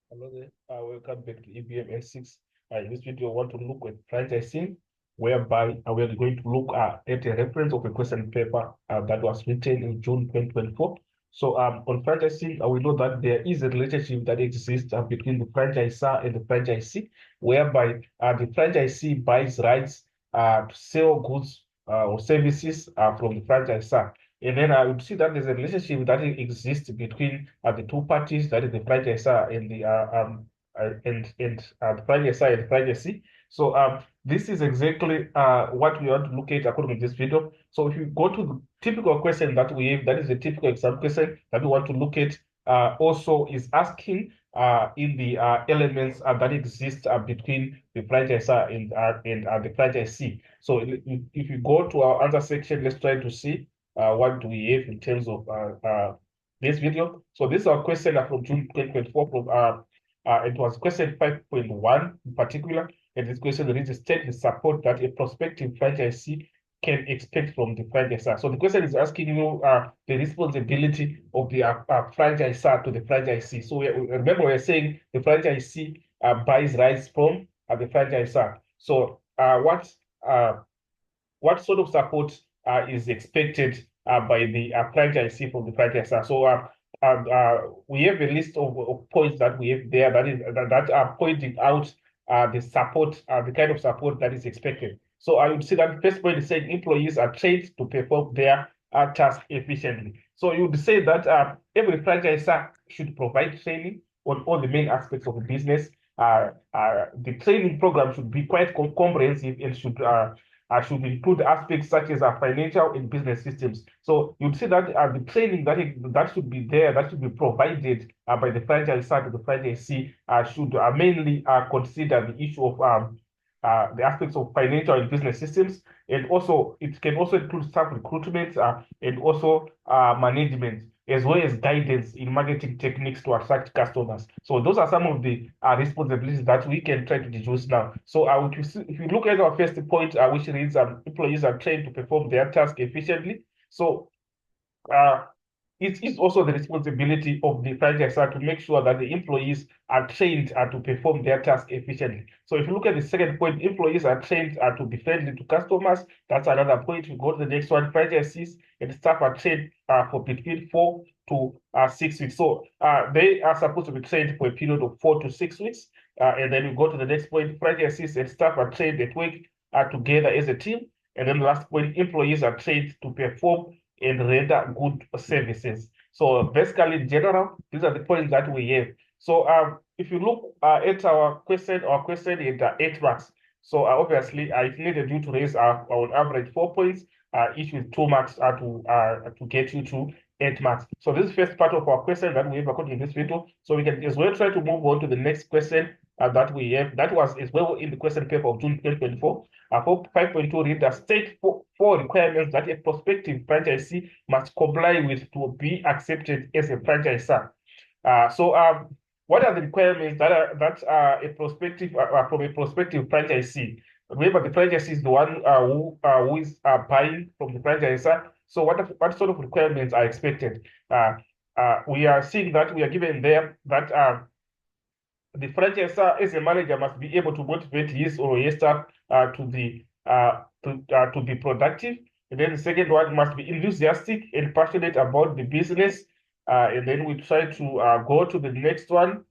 Hello there. Welcome back to Ebm N6. In this video, I want to look at franchising, whereby we are going to look at a reference of a question paper that was written in June 2024. So on franchising, we know that there is a relationship that exists between the franchisor and the franchisee, whereby the franchisee buys rights to sell goods or services from the franchisor. And then I would see that there's a relationship that exists between the two parties, that is the franchisor and the franchisor and franchisee. So this is exactly what we want to look at according to this video. So if you go to the typical question that we have, that is the typical exam question that we want to look at. Also is asking in the elements that exist between the franchisor and the franchisee. So if you go to our answer section, let's try to see what do we have in terms of this video. So this is our question from June 2024 from it was question 5.1 in particular, and this question reads: state the support that a prospective franchisee can expect from the franchisor. So the question is asking you the responsibility of the franchisor to the franchisee. So remember we're saying the franchisee buys rights from the franchisor. So what sort of support is expected by the franchisee from the franchisor? So we have a list of points that we have there that are pointing out the support, the kind of support that is expected. So I would say that the first point is saying employees are trained to perform their task efficiently. So you would say that every franchisor should provide training on all the main aspects of the business. The training program should be quite comprehensive and should include aspects such as financial and business systems. So you'd see that the training that should be there, that should be provided by the franchisor to the franchisee, should mainly consider the issue of the aspects of financial and business systems, and also it can also include staff recruitment and also management, as well as guidance in marketing techniques to attract customers. So those are some of the responsibilities that we can try to deduce now. So if you look at our first point, which reads employees are trained to perform their task efficiently. So uh, it is also the responsibility of the franchisor to make sure that the employees are trained to perform their task efficiently. So if you look at the second point, employees are trained to be friendly to customers. That's another point. We go to the next one. Franchisees and staff are trained for between 4 to 6 weeks. So they are supposed to be trained for a period of 4 to 6 weeks. And then we go to the next point. Franchisees and staff are trained at work together as a team. And then the last point, employees are trained to perform and render good services. So basically, in general, these are the points that we have. So if you look at our question is 8 marks. So obviously, I needed you to raise on average 4 points, each with 2 marks to get you to 8 marks. So this is the first part of our question that we have according to this video. So we can as well try to move on to the next question that we have. That was as well in the question paper of June 2024. For 5.2, read the state four requirements that a prospective franchisee must comply with to be accepted as a franchisor. What are the requirements that are a prospective from a prospective franchisee? Remember, the franchisee is the one who is buying from the franchisor. So, what sort of requirements are expected? We are seeing that we are given there that the franchisor as a manager must be able to motivate his or her staff to be productive. And then the second one must be enthusiastic and passionate about the business. And then we try to go to the next one.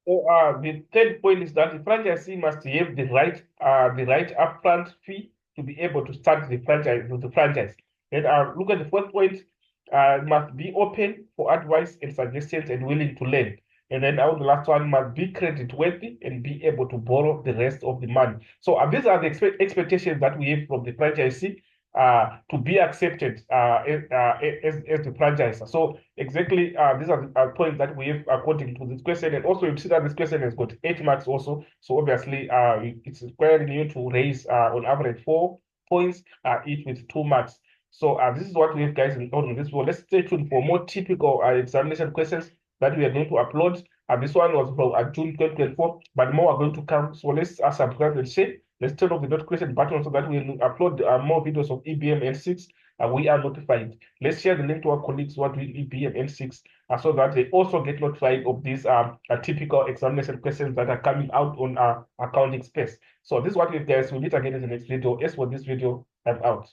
So the third point is that the franchisee must have the right upfront fee to be able to start the franchise. And look at the fourth point, must be open for advice and suggestions and willing to learn. And then the last one must be credit worthy and be able to borrow the rest of the money. So these are the expectations that we have from the franchisee to be accepted as the franchisor. So exactly these are the points that we have according to this question. And also you see that this question has got 8 marks also. So obviously it's requiring you to raise on average 4 points, each with 2 marks. So this is what we have, guys, on this one. Let's stay tuned for more typical examination questions that we are going to upload. This one was from June 2024, but more are going to come. So let's subscribe and share. Let's turn off the notification button so that we will upload more videos of Ebm N6 we are notified. Let's share the link to our colleagues who are doing Ebm N6 so that they also get notified of these typical examination questions that are coming out on our accounting space. So this is what we guys will meet again in the next video. As for this video, I'm out.